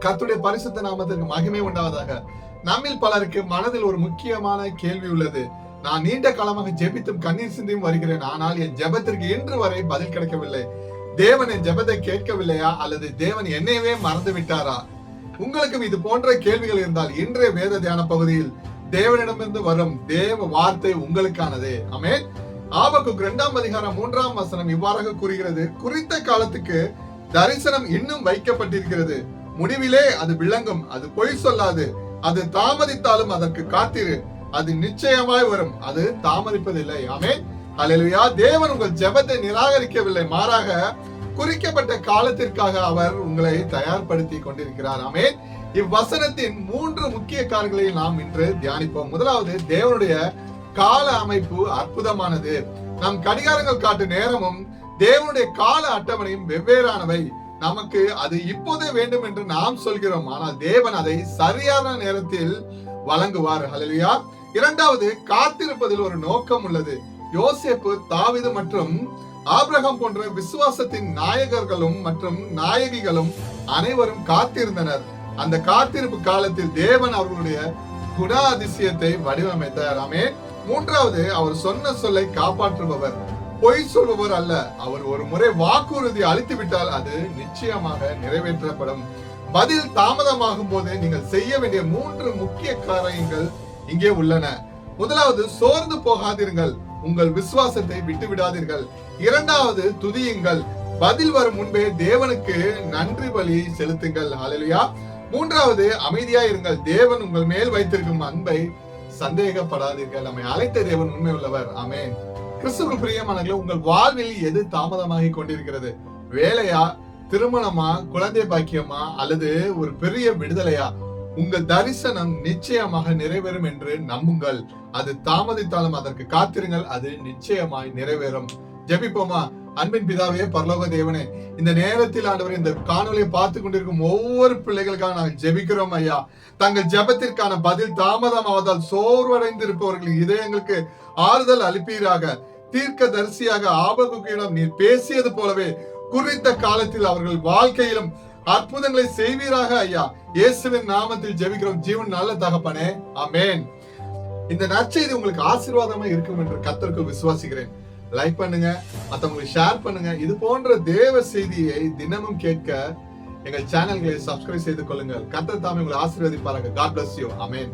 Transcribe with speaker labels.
Speaker 1: கர்த்தருடைய பரிசுத்த நாமத்திற்கு மகிமை உண்டாவதாக. நம்மில் பலருக்கு மனதில் ஒரு முக்கியமான கேள்வி உள்ளது. நான் நீண்ட காலமாக ஜெபித்தும் கண்ணீர் சிந்தியும் வருகிறேன், ஆனால் என் ஜெபத்திற்கு இன்று வரை பதில் கிடைக்கவில்லை. தேவன் என் ஜெபத்தை கேட்கவில்லையா, அல்லது தேவன் என்னையவே மறந்து விட்டாரா? உங்களுக்கும் இது போன்ற கேள்விகள் இருந்தால் இன்றைய வேத தியான பகுதியில் தேவனிடமிருந்து வரும் தேவ வார்த்தை உங்களுக்கானது. ஆமென். ஆபக்குக் 2 அதிகாரம் 3 வசனம் இவ்வாறாக கூறுகிறது, குறித்த காலத்துக்கு தரிசனம் இன்னும் வைக்கப்பட்டிருக்கிறது, முடிவிலே அது விளங்கும், அது பொய் சொல்லாது, அது தாமதித்தாலும் அதற்கு காத்திரு, அது நிச்சயமாய் வரும், அது தாமதிப்பதில்லை. ஆமென். அல்லேலூயா. தேவன் உங்கள் ஜெபத்தை நிராகரிக்கவில்லை, மாறாக குறிக்கப்பட்ட காலத்திற்காக அவர் உங்களை தயார்படுத்தி கொண்டிருக்கிறார். ஆமென். இவ்வசனத்தின் 3 முக்கிய காரியங்களை நாம் இன்று தியானிப்போம். முதலாவது, தேவனுடைய கால அமைப்பு அற்புதமானது. நம் கடிகாரங்கள் காட்டும் நேரமும் தேவனுடைய கால அட்டவணையும் வெவ்வேறானவை. நமக்கு அது இப்போதே வேண்டும் என்று நாம் சொல்கிறோம், ஆனால் தேவன் அதை சரியான நேரத்தில் வழங்குவார். ஹல்லேலூயா. இரண்டாவது, காத்திருப்பதில் ஒரு நோக்கம் உள்ளது. யோசேப்பு, தாவீது மற்றும் ஆபிரகாம் போன்ற விசுவாசத்தின் நாயகர்களும் மற்றும் நாயகிகளும் அனைவரும் காத்திருந்தனர். அந்த காத்திருப்பு காலத்தில் தேவன் அவர்களுடைய குணாதிசயத்தை வடிவமைத்தார். ஆமென். மூன்றாவது, அவர் சொன்ன சொல்லை காப்பாற்றுபவர், பொய் சொல்பவர் அல்ல. அவர் ஒரு முறை வாக்குறுதி அளித்து விட்டால் அது நிச்சயமாக நிறைவேற்றப்படும். பதில் தாமதமாகும் போது நீங்கள் செய்ய வேண்டிய 3 முக்கிய காரியங்கள் இங்கே உள்ளன. முதலாவது, சோர்ந்து போகாதீர்கள், உங்கள் விசுவாசத்தை விட்டு விடாதீர்கள். இரண்டாவது, துதியுங்கள், பதில் வரும் முன்பே தேவனுக்கு நன்றி பலி செலுத்துங்கள். ஹல்லேலூயா. மூன்றாவது, அமைதியாயிருங்கள், தேவன் உங்கள் மேல் வைத்திருக்கும் அன்பை சந்தேகப்படாதீர்கள். நம்மை அழைத்த தேவன் உண்மை உள்ளவர். ஆமென். கிறிஸ்துவுக்குள் பிரியமானவர்களே, உங்கள் வாழ்வில் எது தாமதமாகி கொண்டிருக்கிறது? வேலையா, திருமணமா, குழந்தை பாக்கியமா, அல்லது ஒரு பெரிய விடுதலையா? உங்கள் தரிசனம் நிச்சயமாக நிறைவேறும் என்று நம்புங்கள். அது தாமதித்தாலும் அதற்கு காத்திருங்கள், அது நிச்சயமாய் நிறைவேறும். ஜெபிப்போமா. அன்பின் பிதாவே, பரலோக தேவனே, இந்த நேரத்தில் ஆண்டவரே, இந்த காணொலியை பார்த்து கொண்டிருக்கும் ஒவ்வொரு பிள்ளைகளுக்காக நாங்கள் ஜெபிக்கிறோம் ஐயா. தங்கள் ஜெபத்திற்கான பதில் தாமதமாவதால் சோர்வடைந்து இருப்பவர்களின் இதயங்களுக்கு ஆறுதல் அளிப்பீராக. தீர்க்க தரிசியாக ஆபகுக்கிடம் நீர் பேசியது போலவே குறித்த காலத்தில் அவர்கள் வாழ்க்கையிலும் அற்புதங்களை செய்வீராக ஐயா. இயேசுவின் நாமத்தில் ஜெபிக்கிறோம் ஜீவன் நல்ல தகப்பனே. ஆமென். இந்த நற்செய்தி உங்களுக்கு ஆசீர்வாதமா இருக்கும் என்று கர்த்தருக்குள் விசுவாசிக்கிறேன். லைக் பண்ணுங்க, மத்தவங்களுக்கு ஷேர் பண்ணுங்க. இது போன்ற தேவ செய்தியை தினமும் கேட்க எங்கள் சேனல்களை சப்ஸ்கிரைப் செய்து கொள்ளுங்கள். கர்த்தர் தாமே உங்களை ஆசீர்வதிப்பாராக. God bless you. ஆமென்.